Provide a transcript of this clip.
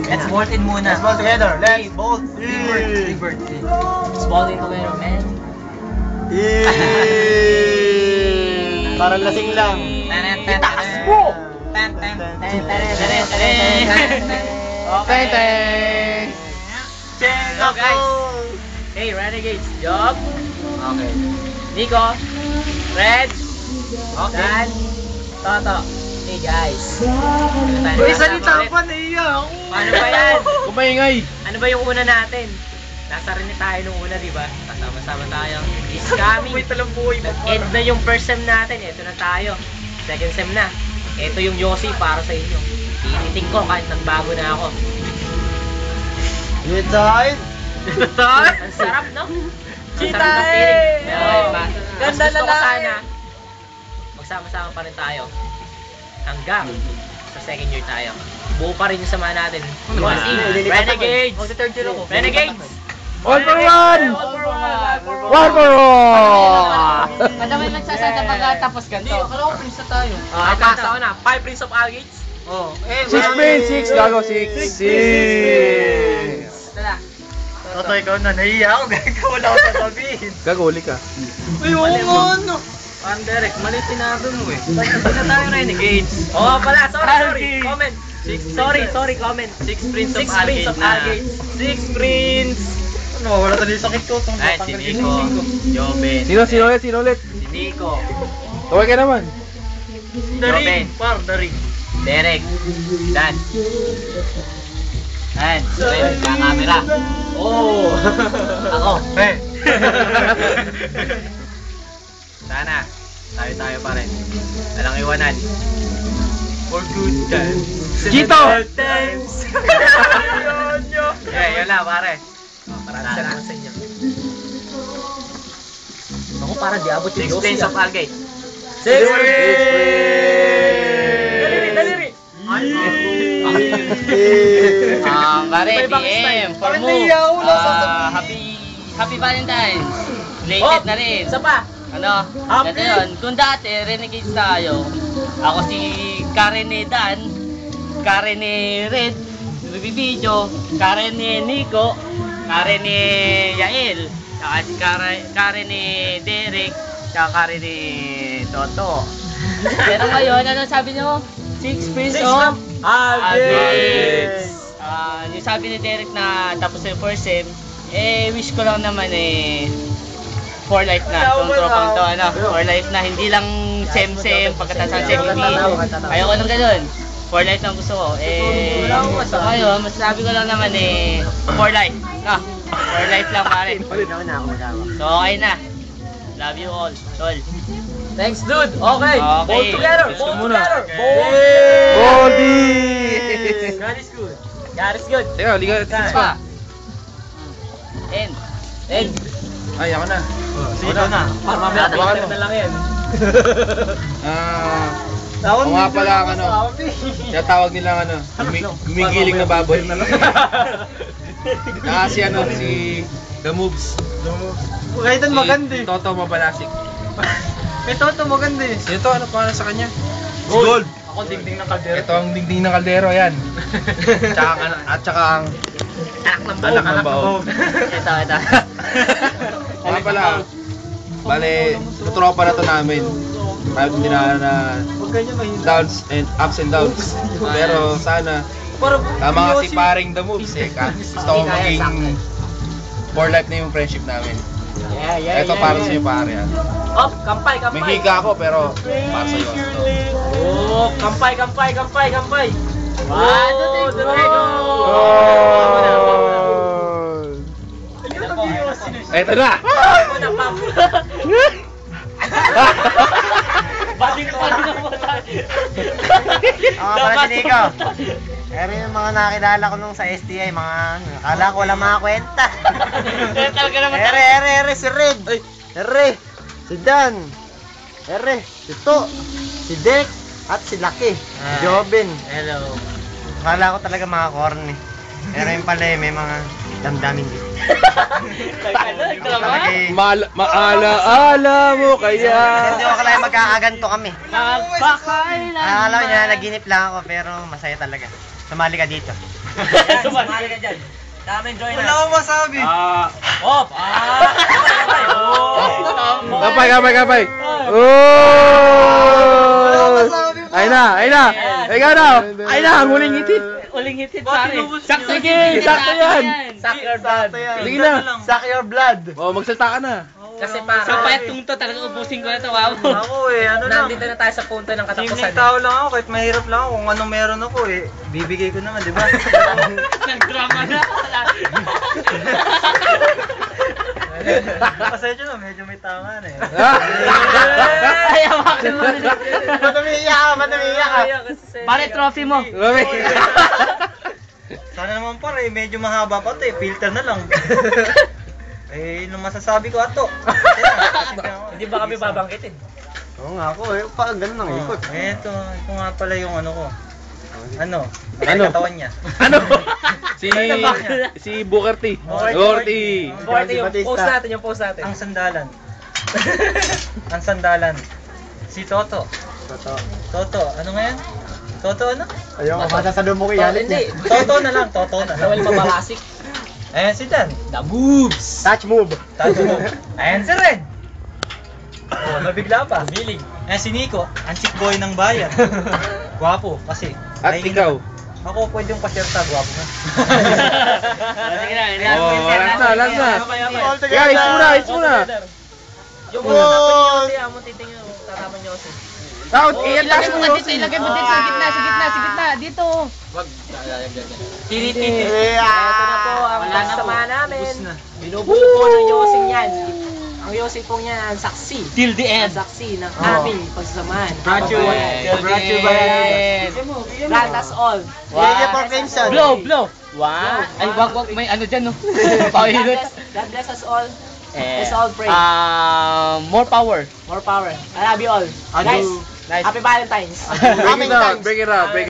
Let's bolt in muna. Let's bolt together. Let's bolt. Libert. Let's bolt in together, man. Parang lasing lang. Itaas mo! Okay. So guys, hey Renegades, Job. Okay. Nico, Red, Dan, Toto. Hey guys. Uy, salita pa na iya. Paano ba yan? Kumaingay. Ano ba yung una natin? Nasa rin tayo nung una, di ba? Kasama-sama tayo. Is coming. End na yung first sem natin. Ito na tayo. Second sem na. Ito yung Yossi para sa inyo. Initing ko kahit nagbago na ako. Inside. Ang sarap, no? Ang sarap ng feeling. Ganda na lang. Sana, magsama-sama pa rin tayo. Hanggang sa second year tayo. Buo pa rin yung samahan natin. Renegades! Renegades! All for one! One for one! Kada may nagsasada pagkatapos ganito. Hindi, akala ko prince na tayo. Pasa ko na. 5 Prince of Algates. Oh, 6 Prince, 6 gago, 6. Tala. Toto, ikaw na. Nahiya ako. Gagawa wala ko sasabihin. Gaguli ka. Uy, oo nga, ano? Direct, mali sinabi mo eh. Hindi na tayo Renegades. Oo pala, sorry. Comment. Sorry, comment. 6 Prince of Algates. 6 Prince. Ano, wala tayo yung sakit ko. Ay, si Nico. Joben. Sino ulit? Si Nico. Tawag ka naman. Joben. Daring. Derek. Dan. And, kamera. Oh. Ako. Eh. Sana, tayo pa rin. Walang iwanan. For good times. Chito! Times! Yun lang, pare. Maraming salamat sa inyo. Ako parang di abot yung 6 Prince of Algates. 6 Daliri! Pare, PM, for mo. Happy Valentine's. Related na rin. Isa pa. Ano? Ito yun. Kung dati, Renegades tayo. Ako si Karen ni Dan, Karen ni Red, video, Karen ni Nico, Karen ni Yael, saka si Karen ni Derek, saka Karen ni Toto. Pero ngayon, ano sabi nyo? 6 Prince of Algates. Yung sabi ni Derek na tapos yung first sem, wish ko lang naman for life na. Itong tropang to, for life na. Hindi lang sem-sem, pagkatapos ng sem-sem. Ayoko nang ganun. For life lang gusto ko. So ngayon, masasabi ko lang naman for life. No? For life lang pare. So okay na. Love you all. Tol. Thanks, dude. Okay. Bolt together. Bolt together. Goldie! God is good. God is good. Teka, liga natin pa. End. Ay, ako na. Sige na. Para mamaya na lang yan. Oo nga pala ang tinatawag nilang gumigiling na baboy. Si The Moves. Kahit maganda eh. Toto Mabalasik. May Toto maganda eh. Ito, ano pa sa kanya? Gold. Ako dingding ng kaldero. Ito ang dingding ng kaldero, yan. Tsaka ang Anak ng baog. Ito. Nga pala, bale, tutropa na to namin. Kahit hindi na downs and ups and downs. Pero sana, tama nga si paring The Moves gusto ko maging for life na yung friendship namin. Ito para sa'yo pare. Op, kampay. May higa ako pero para sa'yo. Oh, kampay. 1, 2, 3, go! Ito na! Baling ko na mo tayo. Para si Nico. Pero yung mga nakilala ko nung sa STI, akala ko wala mga kwenta. Talaga naman. Si Red. Si Dan. Si To. Si Dek. At si Lucky. Joben. Hello. Akala ko talaga mga corny. Pero yung pala may mga damdamin din. Maala mo kaya. Hindi ko akala magkakaganto kami. Magpakailan. Akala ko niya, naginip lang ako pero masaya talaga. Sumali ka dito. Sumali ka dyan. Daming joiners. Wala akong masabi. Op! Kapay. Wala akong Oh! masabi pa. Ayun na. Ikaw na. Ayun na, ang huling itit. Uling hitit pare. Sige, sakto yan. Suck your blood. Sige na. Suck your blood. Oh, magsalita ka na. Kasi para Sa payatong to, talagang ubusin ko na to, wow. Ako ano lang. nandito na tayo sa punto ng katapusan. Simpleng tao lang ako, kahit mahirap lang ako, kung anong meron ako bibigay ko naman, di ba? Nag-drama na. Pasensya na, medyo may tama na eh. Ayaw ako naman. Madamiyak ka. Pare, trophy mo. Sana naman pare, medyo mahaba pa to filter na lang. Yun ang masasabi ko ato. Hindi ba kami babangkitin? Oo nga ako parang ganun ang ikot. Ito nga pala yung ano ko. Ano? Katawan niya. Ano? Si Booker T. Booker T. Bukarte yung post natin. Ang sandalan. Ang sandalan. Si Toto. Toto, ano nga yan? Toto ano? Ayaw, masasabi mo Hindi. Toto na lang. Noel Mabarasik. Ayan si Dan. The moves! Touch move. Ayan si Red. Oh, nabigla pa. Bilig. Ayan si Nico, ang chick boy ng bayan. Gwapo kasi. At ikaw? Ako pwede yung pasyerta, gwapo na. Sige na, Oh, last na. Yeah, It's muna. Yung muna natin yung mo titingin yung tatapan niyo kasi. Out, Ilagay mo nga dito, ilagay mo dito, sa gitna, dito. Tiri. Ito na po ang pagsama namin. Binubuo po ng Yosing yan. Ang Yosing po niya ang saksi. Till the end. Ang saksi ng aming pagsamahan. Brought to you by Grant us all. Blow. Wow. Ay, wag, may ano dyan, no? Pahilot. God bless us all. Let's all pray. More power. More power. I love you all. Guys, happy Valentine's. Break it up.